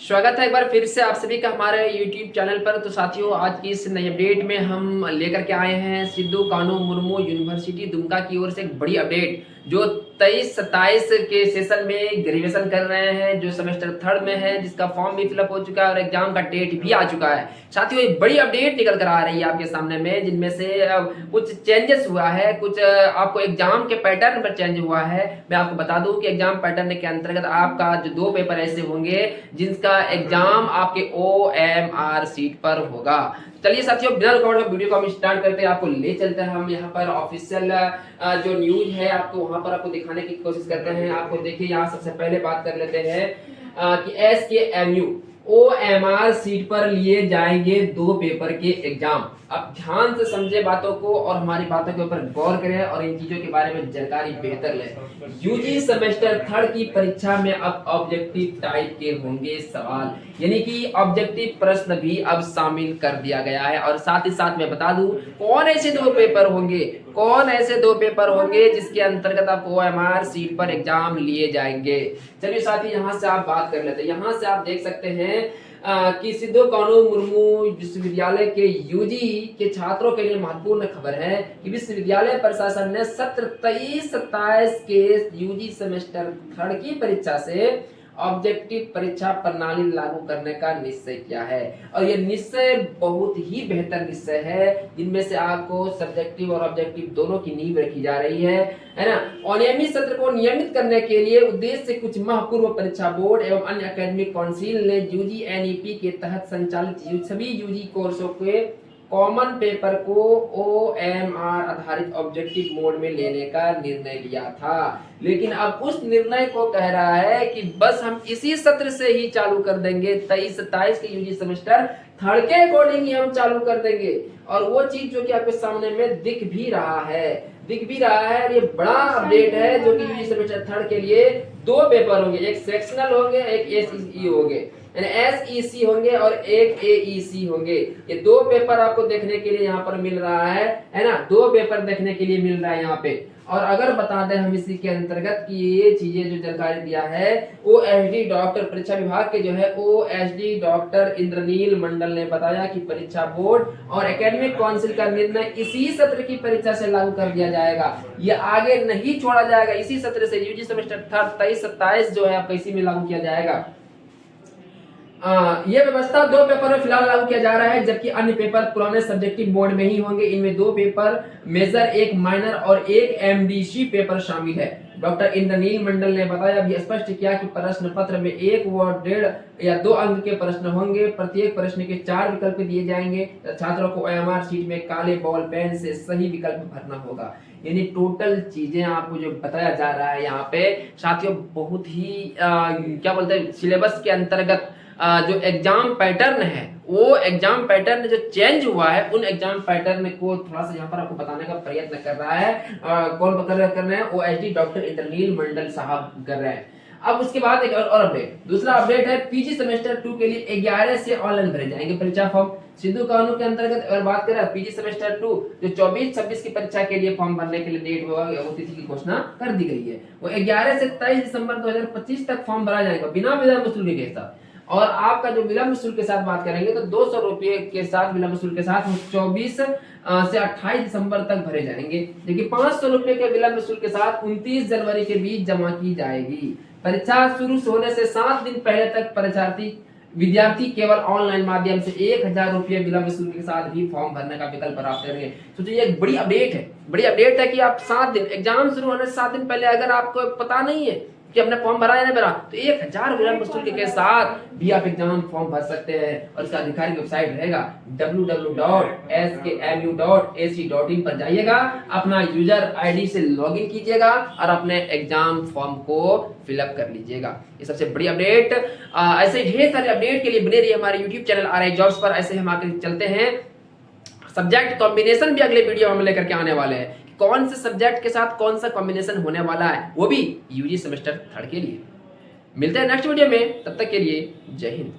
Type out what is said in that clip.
स्वागत है एक बार फिर से आप सभी का हमारे YouTube चैनल पर। तो साथियों, आज की इस नई अपडेट में हम लेकर के आए हैं सिद्धू कानू मुर्मू यूनिवर्सिटी दुमका की ओर से एक बड़ी अपडेट। जो 23-27 के सेशन में ग्रेजुएशन कर रहे हैं, जो सेमेस्टर थर्ड में है, जिसका फॉर्म भी फिलअप हो चुका है और एग्जाम का डेट भी आ चुका है। साथियों, एक बड़ी अपडेट निकल कर आ रही है आपके सामने में, जिनमें से कुछ चेंजेस हुआ है, कुछ आपको एग्जाम के पैटर्न पर चेंज हुआ है। मैं आपको बता दूं कि एग्जाम पैटर्न के अंतर्गत आपका जो 2 पेपर ऐसे होंगे जिनका एग्जाम आपके OMR सीट पर होगा। चलिए साथियों, बिना रुकावट वीडियो को हम स्टार्ट करते हैं, आपको ले चलते हैं हम यहाँ पर ऑफिशियल जो न्यूज है आपको वहां पर आपको दिखाने की कोशिश करते हैं। आपको देखिए, यहाँ सबसे पहले बात कर लेते हैं कि SKMU OMR सीट पर लिए जाएंगे 2 पेपर के एग्जाम। अब ध्यान से समझे बातों को और हमारी बातों के ऊपर गौर करें और इन चीजों के बारे में जानकारी बेहतर लें। यूजी सेमेस्टर थर्ड की परीक्षा में अब ऑब्जेक्टिव टाइप के होंगे सवाल, यानी कि ऑब्जेक्टिव प्रश्न भी अब शामिल कर दिया गया है। और साथ ही साथ मैं बता दूं कौन ऐसे 2 पेपर होंगे, कौन ऐसे 2 पेपर होंगे जिसके अंतर्गत आप OMR सीट पर एग्जाम लिए जाएंगे। चलिए साथी, यहाँ से आप बात कर लेते हैं। यहाँ से आप देख सकते हैं कि सिद्धू कानू मुर्मू विश्वविद्यालय के यूजी के छात्रों के लिए महत्वपूर्ण खबर है कि विश्वविद्यालय प्रशासन ने सत्र 23-27 के यूजी सेमेस्टर थर्ड की परीक्षा से ऑब्जेक्टिव परीक्षा प्रणाली लागू करने का निश्चय किया है। और ये निश्चय बहुत ही बेहतर निश्चय है, जिनमें से आपको सब्जेक्टिव और ऑब्जेक्टिव दोनों की नींव रखी जा रही है ना। अनियमित सत्र को नियमित करने के लिए उद्देश्य से कुछ माह पूर्व परीक्षा बोर्ड एवं अन्य एकेडमिक काउंसिल ने यूजी NEP के तहत संचालित सभी यूजी कोर्सों के कॉमन पेपर को OMR आधारित ऑब्जेक्टिव मोड में लेने का निर्णय लिया था। लेकिन अब उस निर्णय को कह रहा है कि बस हम इसी सत्र से ही चालू कर देंगे, 23-27 के यूजी सेमेस्टर थर्ड के अकॉर्डिंग ही हम चालू कर देंगे। और वो चीज जो कि आपके सामने में दिख भी रहा है। और ये बड़ा अपडेट है, जो कि यूजी सेमेस्टर थर्ड के लिए 2 पेपर होंगे, एक सेक्शनल होंगे, एक SEC होंगे, SEC होंगे और एक AEC होंगे। ये 2 पेपर आपको देखने के लिए यहाँ पर मिल रहा है ना। 2 पेपर देखने के लिए मिल रहा है यहाँ पे। और अगर बता दें हम इसी के अंतर्गत कि ये चीजें जो जानकारी दिया है OSD डॉक्टर परीक्षा विभाग के जो है OSD डॉक्टर इंद्रनील मंडल ने बताया कि परीक्षा बोर्ड और एकेडमिक काउंसिल का निर्णय इसी सत्र की परीक्षा से लागू कर दिया जाएगा। ये आगे नहीं छोड़ा जाएगा, इसी सत्र से यूजी सेमेस्टर थर्ड 23-27 जो है आपका इसी में लागू किया जाएगा। यह व्यवस्था 2 पेपर में फिलहाल लागू किया जा रहा है, जबकि अन्य पेपर पुराने सब्जेक्टिव मोड में ही होंगे। इनमें 2 पेपर मेजर, 1 माइनर और 1 MDC पेपर शामिल है। डॉक्टर इंद्रनील मंडल ने बताया, भी स्पष्ट किया कि प्रश्न पत्र में 1 व 1.5 या 2 अंक के प्रश्न होंगे। प्रत्येक प्रश्न के 4 विकल्प दिए जाएंगे। छात्रों को OMR सीट में काले बॉल पेन से सही विकल्प भरना होगा। यानी टोटल चीजें आपको जो बताया जा रहा है यहाँ पे साथियों, बहुत ही क्या बोलते हैं, सिलेबस के अंतर्गत जो एग्जाम पैटर्न है, वो एग्जाम पैटर्न जो चेंज हुआ है, उन एग्जाम पैटर्न को थोड़ा सा यहाँ पर आपको बताने का प्रयत्न कर रहा है। कौन कर रहे हैं? OSD डॉक्टर इंद्रनील मंडल साहब कर रहे हैं। अब उसके बाद एक और अपडेट, दूसरा अपडेट है PG सेमेस्टर 2 के लिए 11 से ऑनलाइन भरे जाएंगे परीक्षा फॉर्म। सिद्धू कानून के अंतर्गत अगर बात करें PG सेमेस्टर 2 जो 24-26 की परीक्षा के लिए फॉर्म भरने के लिए डेट होगा, तिथि की घोषणा कर दी गई है। वो 11 से 23 दिसंबर 2025 तक फॉर्म भरा जाएगा बिना विलंब शुल्क के साथ। और आपका जो विलंब शुल्क के साथ बात करेंगे तो 200 रुपये के साथ विलंब शुल्क के साथ 24 से 28 दिसंबर तक भरे जाएंगे, लेकिन 500 रुपये के विलंब शुल्क के साथ 29 जनवरी के बीच जमा की जाएगी। परीक्षा शुरू होने से 7 दिन पहले तक विद्यार्थी केवल ऑनलाइन माध्यम से 1000 रुपये विलंब शुल्क के साथ भी फॉर्म भरने का विकल्प प्राप्त करेंगे। सोचिए, एक बड़ी अपडेट है कि आप 7 दिन एग्जाम शुरू होने से 7 दिन पहले अगर आपको पता नहीं है कि अपने फॉर्म भरा या नहीं भरा, तो 1000 विलंब शुल्क के साथ भी आप एग्जाम फॉर्म भर सकते हैं। और इसका आधिकारिक वेबसाइट रहेगा www.skmu.ac.in पर जाइएगा, अपना यूजर ID से लॉगिन कीजिएगा और अपने एग्जाम फॉर्म को फिलअप कर लीजिएगा। ये सबसे बड़ी अपडेट। ऐसे ढेर सारे अपडेट के लिए बने रहिए हमारे यूट्यूब चैनल RI जॉब्स पर। ऐसे हम आगे चलते हैं, सब्जेक्ट कॉम्बिनेशन भी अगले वीडियो में लेकर के आने वाले हैं। कौन से सब्जेक्ट के साथ कौन सा कॉम्बिनेशन होने वाला है, वो भी यूजी सेमेस्टर थर्ड के लिए। मिलते हैं नेक्स्ट वीडियो में, तब तक के लिए जय हिंद।